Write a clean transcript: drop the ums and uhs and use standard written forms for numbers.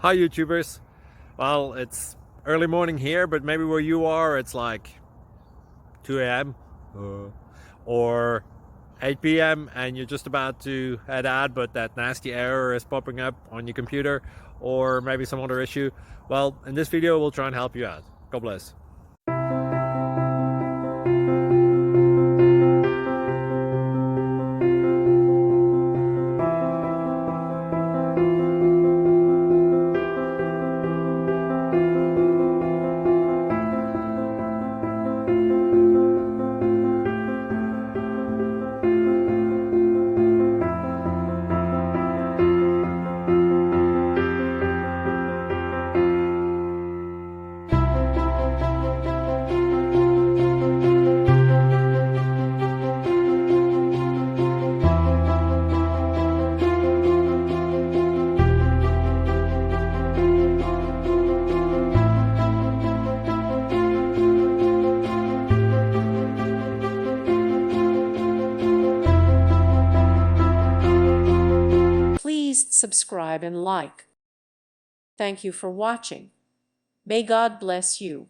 Hi YouTubers. Well, it's early morning here, but maybe where you are it's like 2 a.m. or 8 p.m. and you're just about to head out, but that nasty error is popping up on your computer, or maybe some other issue. Well, in this video we'll try and help you out. God bless. Please subscribe and like. Thank you for watching. May God bless you.